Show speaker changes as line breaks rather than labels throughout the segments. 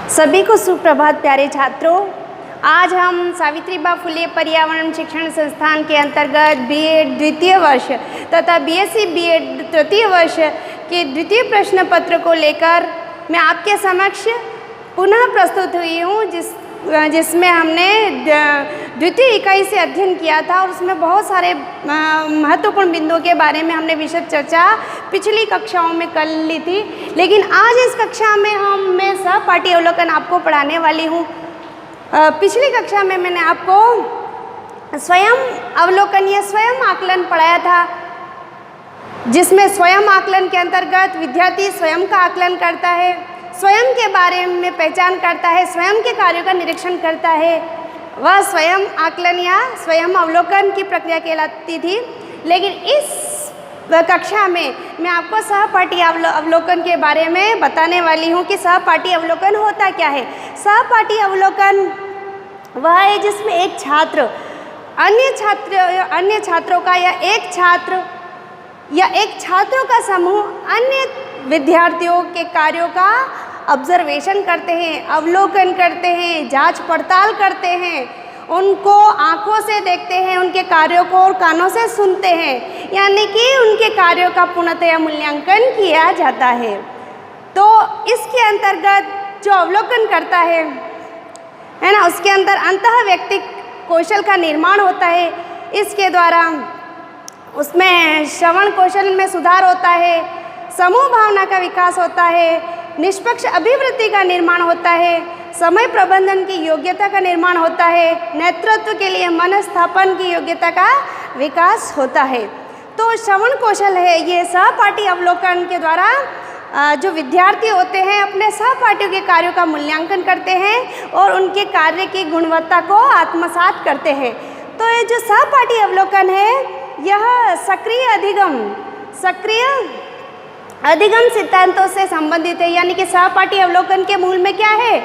सभी को सुप्रभात प्यारे छात्रों। आज हम सावित्रीबाई फुले पर्यावरण शिक्षण संस्थान के अंतर्गत बीएड द्वितीय वर्ष तथा बीएससी बीएड तृतीय वर्ष के द्वितीय प्रश्न पत्र को लेकर मैं आपके समक्ष पुनः प्रस्तुत हुई हूँ, जिसमें हमने द्वितीय इकाई से अध्ययन किया था और उसमें बहुत सारे महत्वपूर्ण बिंदुओं के बारे में हमने विशद चर्चा पिछली कक्षाओं में कर ली थी। लेकिन आज इस कक्षा में मैं सहपाठी अवलोकन आपको पढ़ाने वाली हूँ। पिछली कक्षा में मैंने आपको स्वयं अवलोकन या स्वयं आकलन पढ़ाया था, जिसमें स्वयं आकलन के अंतर्गत विद्यार्थी स्वयं का आकलन करता है, स्वयं के बारे में पहचान करता है, स्वयं के कार्यों का निरीक्षण करता है। वह स्वयं आकलन या स्वयं अवलोकन की प्रक्रिया कहलाती थी। लेकिन इस कक्षा में मैं आपको सहपाठी अवलोकन के बारे में बताने वाली हूँ कि सहपाठी अवलोकन होता क्या है। सहपाठी अवलोकन वह है जिसमें एक छात्र अन्य छात्रों का या एक छात्रों का समूह अन्य विद्यार्थियों के कार्यों का ऑब्जर्वेशन करते हैं, अवलोकन करते हैं, जांच पड़ताल करते हैं, उनको आँखों से देखते हैं, उनके कार्यों को और कानों से सुनते हैं, यानी कि उनके कार्यों का पूर्णतया मूल्यांकन किया जाता है। तो इसके अंतर्गत जो अवलोकन करता है ना, उसके अंदर अंतः व्यक्तिक कौशल का निर्माण होता है। इसके द्वारा उसमें श्रवण कौशल में सुधार होता है, समूह भावना का विकास होता है, निष्पक्ष अभिवृत्ति का निर्माण होता है, समय प्रबंधन की योग्यता का निर्माण होता है, नेतृत्व के लिए मनस्थापन की योग्यता का विकास होता है। तो श्रवण कौशल है, ये सहपाठी अवलोकन के द्वारा जो विद्यार्थी होते हैं अपने सहपाठियों के कार्यों का मूल्यांकन करते हैं और उनके कार्य की गुणवत्ता को आत्मसात करते हैं। तो ये जो सहपाठी अवलोकन है यह सक्रिय अधिगम सिद्धांतों से संबंधित है। यानी कि सहपाठी अवलोकन के मूल में क्या है?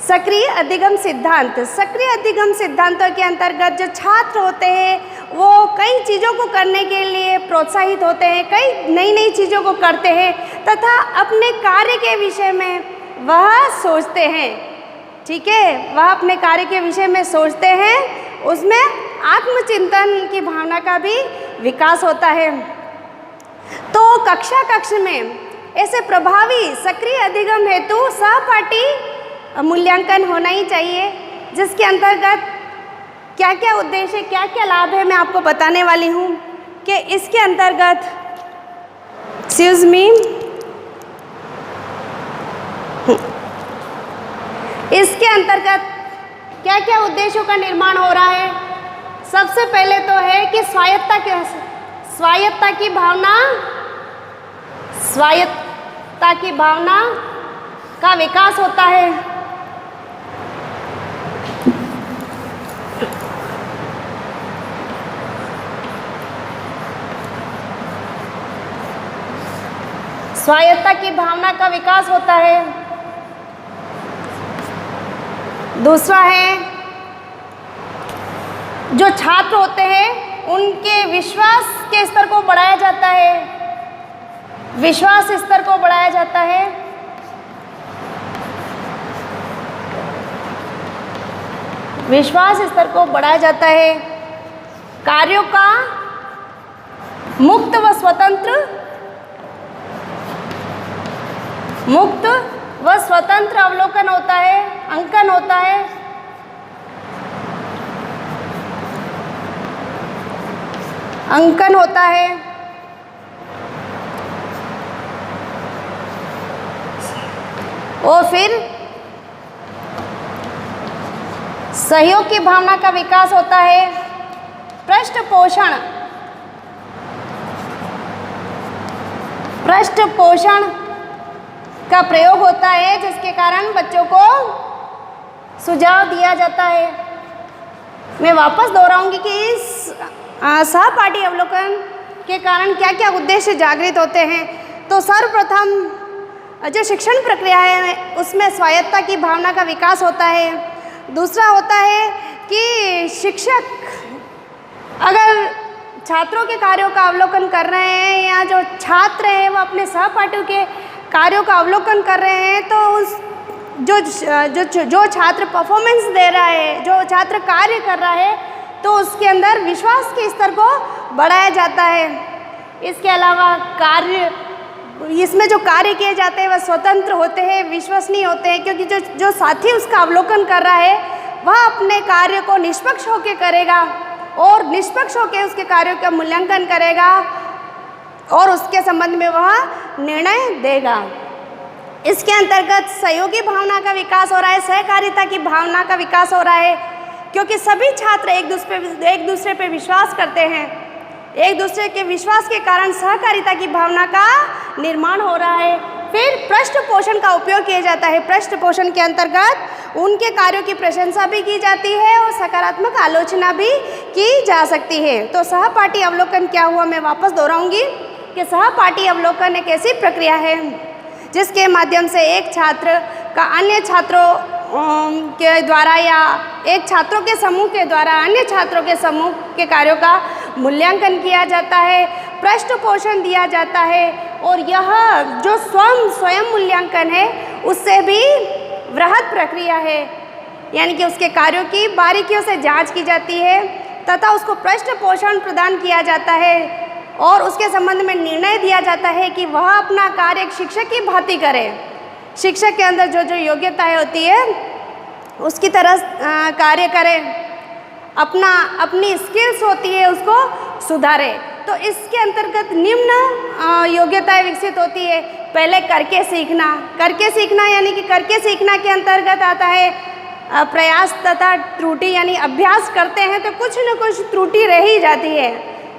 सक्रिय अधिगम सिद्धांत। सक्रिय अधिगम सिद्धांतों के अंतर्गत जो छात्र होते हैं वो कई चीज़ों को करने के लिए प्रोत्साहित होते हैं, कई नई नई चीज़ों को करते हैं तथा अपने कार्य के विषय में वह सोचते हैं। ठीक है, वह अपने कार्य के विषय में सोचते हैं, उसमें आत्मचिंतन की भावना का भी विकास होता है। तो कक्ष में ऐसे प्रभावी सक्रिय अधिगम हेतु सहपाठी मूल्यांकन होना ही चाहिए, जिसके अंतर्गत क्या क्या उद्देश्य, क्या क्या लाभ है मैं आपको बताने वाली हूँ कि इसके अंतर्गत इसके अंतर्गत क्या क्या उद्देश्यों का निर्माण हो रहा है। सबसे पहले तो है कि स्वायत्तता की भावना का विकास होता है। स्वायत्तता की भावना का विकास होता है। दूसरा है जो छात्र होते हैं उनके विश्वास के स्तर को बढ़ाया जाता है। विश्वास स्तर को बढ़ाया जाता है। विश्वास स्तर को बढ़ाया जाता है। कार्यों का मुक्त व स्वतंत्र अवलोकन होता है, अंकन होता है। अंकन होता है। और फिर सहयोग की भावना का विकास होता है। पृष्ठपोषण का प्रयोग होता है, जिसके कारण बच्चों को सुझाव दिया जाता है। मैं वापस दोहराऊंगी कि इस सहपाठी अवलोकन के कारण क्या क्या उद्देश्य जागृत होते हैं। तो सर्वप्रथम जो शिक्षण प्रक्रिया है उसमें स्वायत्तता की भावना का विकास होता है। दूसरा होता है कि शिक्षक अगर छात्रों के कार्यों का अवलोकन कर रहे हैं या जो छात्र हैं वो अपने सहपाठियों के कार्यों का अवलोकन कर रहे हैं, तो उस जो छात्र परफॉर्मेंस दे रहा है, जो छात्र कार्य कर रहा है, तो उसके अंदर विश्वास के स्तर को बढ़ाया जाता है। इसके अलावा इसमें जो कार्य किए जाते हैं वह स्वतंत्र होते हैं, विश्वसनीय होते हैं, क्योंकि जो साथी उसका अवलोकन कर रहा है वह अपने कार्य को निष्पक्ष होकर करेगा और निष्पक्ष होकर उसके कार्यों का मूल्यांकन करेगा और उसके संबंध में वह निर्णय देगा। इसके अंतर्गत सहयोगी भावना का विकास हो रहा है, सहकारिता की भावना का विकास हो रहा है, क्योंकि सभी छात्र एक दूसरे पे विश्वास करते हैं। एक दूसरे के विश्वास के कारण सहकारिता की भावना का निर्माण हो रहा है। फिर पृष्ठ पोषण का उपयोग किया जाता है। पृष्ठ पोषण के अंतर्गत उनके कार्यों की प्रशंसा भी की जाती है और सकारात्मक आलोचना भी की जा सकती है। तो सहपाठी अवलोकन क्या हुआ, मैं वापस दोहराऊंगी कि सहपाठी अवलोकन एक ऐसी प्रक्रिया है जिसके माध्यम से एक छात्र का अन्य छात्रों के द्वारा या एक छात्रों के समूह के द्वारा अन्य छात्रों के समूह के कार्यों का मूल्यांकन किया जाता है, पृष्ठ पोषण दिया जाता है और यह जो स्वयं मूल्यांकन है उससे भी वृहद प्रक्रिया है, यानी कि उसके कार्यों की बारीकियों से जांच की जाती है तथा उसको पृष्ठ पोषण प्रदान किया जाता है और उसके संबंध में निर्णय दिया जाता है कि वह अपना कार्य एक शिक्षक की भांति करे। शिक्षक के अंदर जो योग्यताएं होती है उसकी तरह कार्य करे, अपनी स्किल्स होती है उसको सुधारे। तो इसके अंतर्गत निम्न योग्यताएं विकसित होती है। पहले करके सीखना यानी कि करके सीखना के अंतर्गत आता है प्रयास तथा त्रुटि, यानी अभ्यास करते हैं तो कुछ न कुछ त्रुटि रह ही जाती है।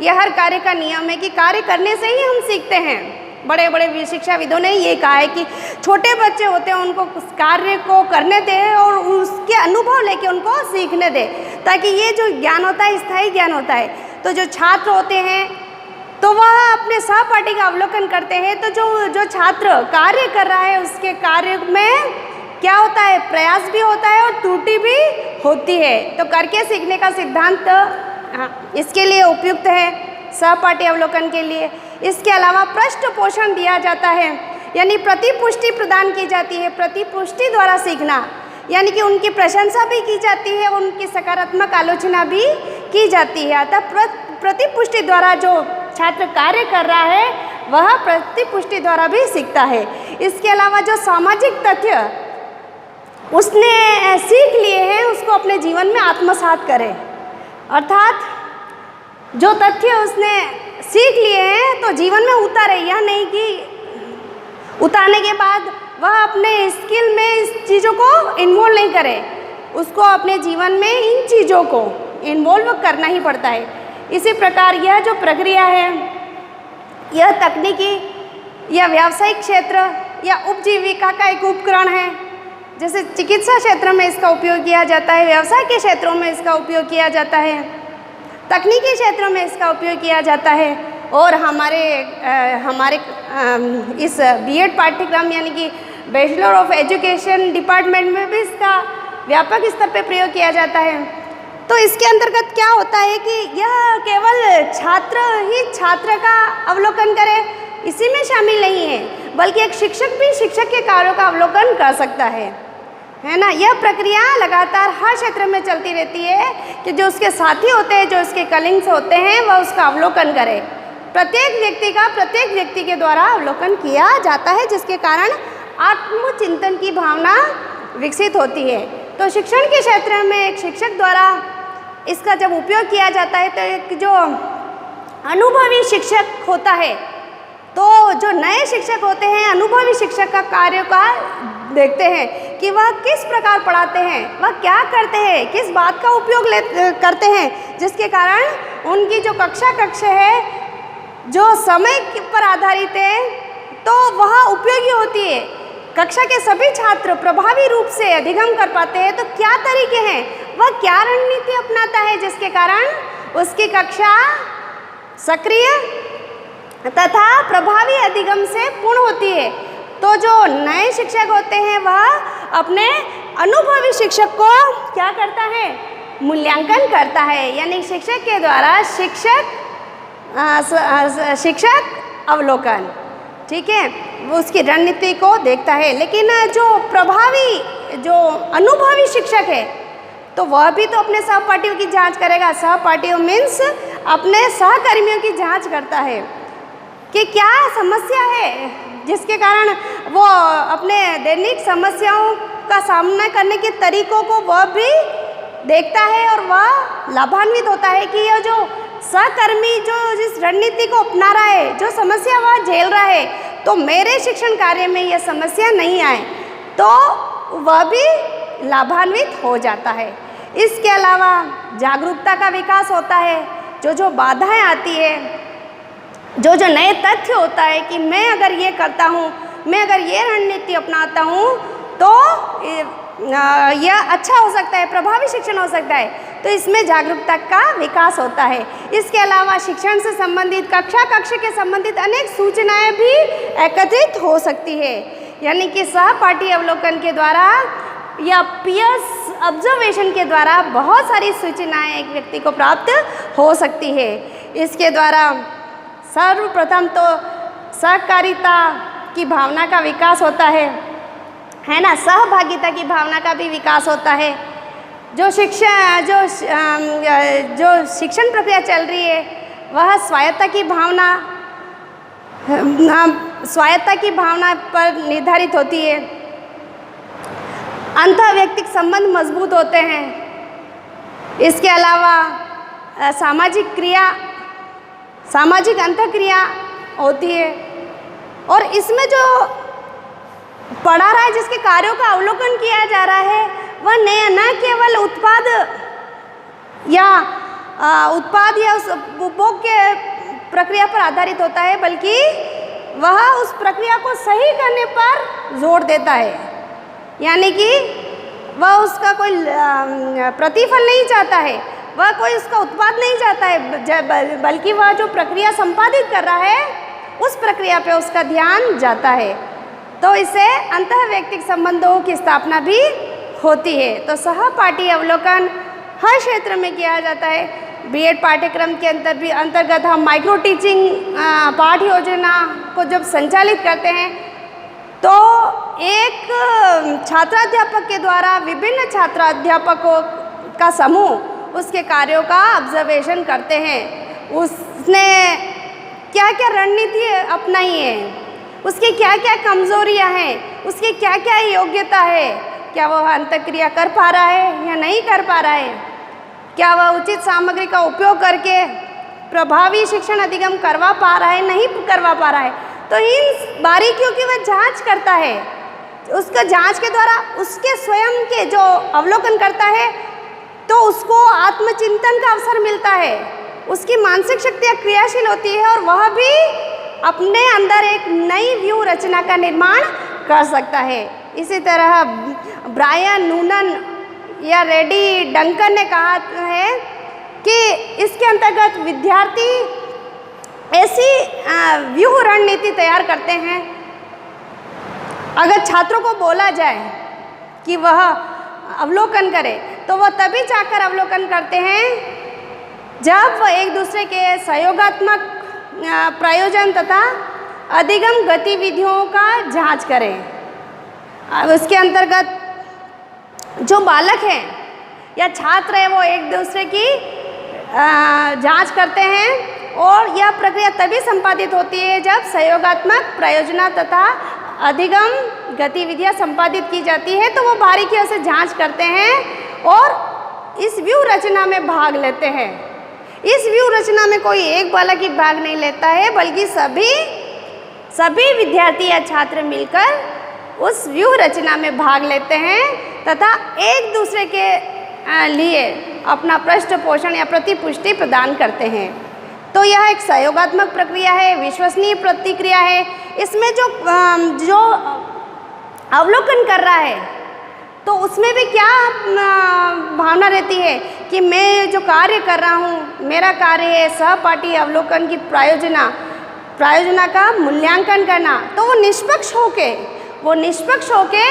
यह हर कार्य का नियम है कि कार्य करने से ही हम सीखते हैं। बड़े बड़े शिक्षाविदों ने ये कहा है कि छोटे बच्चे होते हैं उनको उस कार्य को करने दें और उसके अनुभव लेके उनको सीखने दें, ताकि ये जो ज्ञान होता है स्थायी ज्ञान होता है। तो जो छात्र होते हैं तो वह अपने सहपाठी का अवलोकन करते हैं, तो जो छात्र कार्य कर रहा है उसके कार्य में क्या होता है, प्रयास भी होता है और त्रुटि भी होती है। तो करके सीखने का सिद्धांत इसके लिए उपयुक्त है, सहपाठी अवलोकन के लिए। इसके अलावा पृष्ठ पोषण दिया जाता है, यानी प्रतिपुष्टि प्रदान की जाती है। प्रतिपुष्टि द्वारा सीखना यानी कि उनकी प्रशंसा भी की जाती है, उनकी सकारात्मक आलोचना भी की जाती है। अतः प्रतिपुष्टि द्वारा जो छात्र कार्य कर रहा है वह प्रतिपुष्टि द्वारा भी सीखता है। इसके अलावा जो सामाजिक तथ्य उसने सीख लिए हैं उसको अपने जीवन में आत्मसात करे, अर्थात जो तथ्य उसने सीख लिए हैं तो जीवन में उतारे। यह नहीं कि उतारने के बाद वह अपने स्किल में इस चीज़ों को इन्वॉल्व नहीं करे, उसको अपने जीवन में इन चीज़ों को इन्वॉल्व करना ही पड़ता है। इसी प्रकार यह जो प्रक्रिया है यह तकनीकी या व्यावसायिक क्षेत्र या उपजीविका का एक उपकरण है। जैसे चिकित्सा क्षेत्र में इसका उपयोग किया जाता है, व्यवसाय के क्षेत्रों में इसका उपयोग किया जाता है, तकनीकी क्षेत्रों में इसका उपयोग किया जाता है और हमारे इस बीएड पाठ्यक्रम यानी कि बैचलर ऑफ एजुकेशन डिपार्टमेंट में भी इसका व्यापक स्तर पर प्रयोग किया जाता है। तो इसके अंतर्गत क्या होता है कि यह केवल छात्र ही छात्र का अवलोकन करे इसी में शामिल नहीं है, बल्कि एक शिक्षक भी शिक्षक के कार्यों का अवलोकन कर सकता है ना। यह प्रक्रिया लगातार हर क्षेत्र में चलती रहती है कि जो उसके साथी होते हैं, जो उसके कलीग्स होते हैं, वह उसका अवलोकन करे। प्रत्येक व्यक्ति के द्वारा अवलोकन किया जाता है, जिसके कारण आत्मचिंतन की भावना विकसित होती है। तो शिक्षण के क्षेत्र में एक शिक्षक द्वारा इसका जब उपयोग किया जाता है तो एक जो अनुभवी शिक्षक होता है, तो जो नए शिक्षक होते हैं अनुभवी शिक्षक का कार्य का देखते हैं कि वह किस प्रकार पढ़ाते हैं, वह क्या करते हैं, किस बात का उपयोग करते हैं, जिसके कारण उनकी जो कक्षा है जो समय पर आधारित है तो वह उपयोगी होती है। कक्षा के सभी छात्र प्रभावी रूप से अधिगम कर पाते हैं। तो क्या तरीके हैं, वह क्या रणनीति अपनाता है जिसके कारण उसकी कक्षा सक्रिय तथा प्रभावी अधिगम से पूर्ण होती है। तो जो नए शिक्षक होते हैं वह अपने अनुभवी शिक्षक को क्या करता है, मूल्यांकन करता है, यानी शिक्षक के द्वारा शिक्षक शिक्षक अवलोकन, ठीक है, वो उसकी रणनीति को देखता है। लेकिन जो प्रभावी, जो अनुभवी शिक्षक है, तो वह भी तो अपने सहपाठियों की जांच करेगा। सहपाठियों मीन्स अपने सहकर्मियों की जांच करता है कि क्या समस्या है जिसके कारण वो अपने दैनिक समस्याओं का सामना करने के तरीकों को वह भी देखता है और वह लाभान्वित होता है कि यह जो सहकर्मी जो जिस रणनीति को अपना रहा है, जो समस्या वह झेल रहा है, तो मेरे शिक्षण कार्य में यह समस्या नहीं आए, तो वह भी लाभान्वित हो जाता है। इसके अलावा जागरूकता का विकास होता है। जो बाधाएं आती है, जो नए तथ्य होता है कि मैं अगर ये करता हूँ, मैं अगर ये रणनीति अपनाता हूँ, तो यह अच्छा हो सकता है, प्रभावी शिक्षण हो सकता है, तो इसमें जागरूकता का विकास होता है। इसके अलावा शिक्षण से संबंधित कक्षा के संबंधित अनेक सूचनाएं भी एकत्रित हो सकती है, यानी कि सहपाठी अवलोकन के द्वारा या पीयर्स ऑब्जर्वेशन के द्वारा बहुत सारी सूचनाएं एक व्यक्ति को प्राप्त हो सकती है। इसके द्वारा सर्वप्रथम तो सहकारिता की भावना का विकास होता है ना, सहभागिता की भावना का भी विकास होता है। जो शिक्षण प्रक्रिया चल रही है वह स्वायत्तता की भावना पर निर्धारित होती है। अंतःवैयक्तिक संबंध मजबूत होते हैं। इसके अलावा सामाजिक अंतःक्रिया होती है, और इसमें जो पढ़ा रहा है, जिसके कार्यों का अवलोकन किया जा रहा है, वह न केवल उत्पाद या उस उपभोग के प्रक्रिया पर आधारित होता है, बल्कि वह उस प्रक्रिया को सही करने पर जोर देता है। यानी कि वह उसका कोई प्रतिफल नहीं चाहता है, वह कोई उसका उत्पाद नहीं चाहता है, बल्कि वह जो प्रक्रिया संपादित कर रहा है उस प्रक्रिया पे उसका ध्यान जाता है। तो इससे अंतःवैयक्तिक संबंधों की स्थापना भी होती है। तो सहपाठी अवलोकन हर क्षेत्र में किया जाता है। बीएड पाठ्यक्रम के अंतर्गत हम माइक्रो टीचिंग पाठ योजना को जब संचालित करते हैं, तो एक छात्राध्यापक के द्वारा विभिन्न छात्राध्यापकों का समूह उसके कार्यों का ऑब्जर्वेशन करते हैं। उसने क्या क्या रणनीति अपनाई है, उसकी क्या क्या कमजोरियां हैं, उसकी क्या क्या योग्यता है, क्या वह अंतःक्रिया कर पा रहा है या नहीं कर पा रहा है, क्या वह उचित सामग्री का उपयोग करके प्रभावी शिक्षण अधिगम करवा पा रहा है, नहीं करवा पा रहा है। तो इन बारीकियों की वह जांच करता है। उसका जांच के द्वारा उसके स्वयं के जो अवलोकन करता है, तो उसको आत्मचिंतन का अवसर मिलता है, उसकी मानसिक शक्तियाँ क्रियाशील होती है और वह भी अपने अंदर एक नई व्यू रचना का निर्माण कर सकता है। इसी तरह ब्रायन नूनन या रेडी डंकन ने कहा है कि इसके अंतर्गत विद्यार्थी ऐसी व्यूह रणनीति तैयार करते हैं। अगर छात्रों को बोला जाए कि वह अवलोकन करे, तो वह तभी जाकर अवलोकन करते हैं जब वह एक दूसरे के सहयोगात्मक प्रयोजन तथा अधिगम गतिविधियों का जांच करें। उसके अंतर्गत जो बालक हैं या छात्र हैं, वो एक दूसरे की जांच करते हैं, और यह प्रक्रिया तभी संपादित होती है जब सहयोगात्मक प्रयोजना तथा अधिगम गतिविधियां संपादित की जाती है। तो वो बारीकियों से जांच करते हैं और इस व्यू रचना में भाग लेते हैं। इस व्यू रचना में कोई एक बालक ही भाग नहीं लेता है, बल्कि सभी विद्यार्थी या छात्र मिलकर उस व्यू रचना में भाग लेते हैं तथा एक दूसरे के लिए अपना पृष्ठपोषण या प्रतिपुष्टि प्रदान करते हैं। तो यह एक सहयोगात्मक प्रक्रिया है, विश्वसनीय प्रतिक्रिया है। इसमें जो अवलोकन कर रहा है, तो उसमें भी क्या भावना रहती है कि मैं जो कार्य कर रहा हूँ, मेरा कार्य है सहपाठी अवलोकन की प्रायोजना का मूल्यांकन करना। तो वो निष्पक्ष होके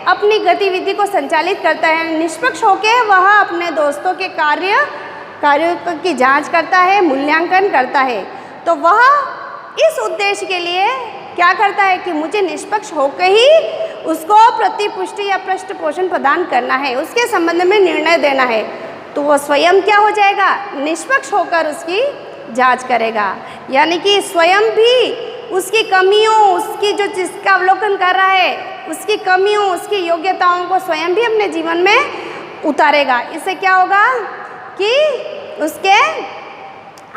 अपनी गतिविधि को संचालित करता है। निष्पक्ष होके वह अपने दोस्तों के कार्यों की जांच करता है, मूल्यांकन करता है। तो वह इस उद्देश्य के लिए क्या करता है कि मुझे निष्पक्ष होकर ही उसको प्रतिपुष्टि या पृष्ठ पोषण प्रदान करना है, उसके संबंध में निर्णय देना है। तो वो स्वयं क्या हो जाएगा, निष्पक्ष होकर उसकी जांच करेगा, यानी कि स्वयं भी उसकी कमियों, उसकी जो जिसका अवलोकन कर रहा है उसकी कमियों, उसकी योग्यताओं को स्वयं भी अपने जीवन में उतारेगा। इससे क्या होगा कि उसके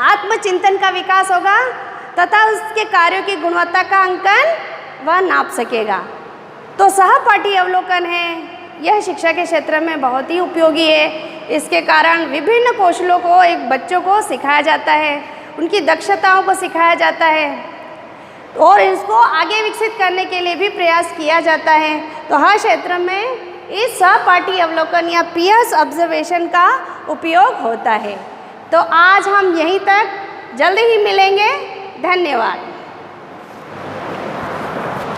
आत्मचिंतन का विकास होगा तथा उसके कार्यों की गुणवत्ता का अंकन वह नाप सकेगा। तो सहपाठी अवलोकन है, यह शिक्षा के क्षेत्र में बहुत ही उपयोगी है। इसके कारण विभिन्न कौशलों को एक बच्चों को सिखाया जाता है, उनकी दक्षताओं को सिखाया जाता है और इसको आगे विकसित करने के लिए भी प्रयास किया जाता है। तो हर क्षेत्र में इस सहपाठी अवलोकन या पीयर्स ऑब्जर्वेशन का उपयोग होता है। तो आज हम यहीं तक, जल्द ही मिलेंगे। धन्यवाद।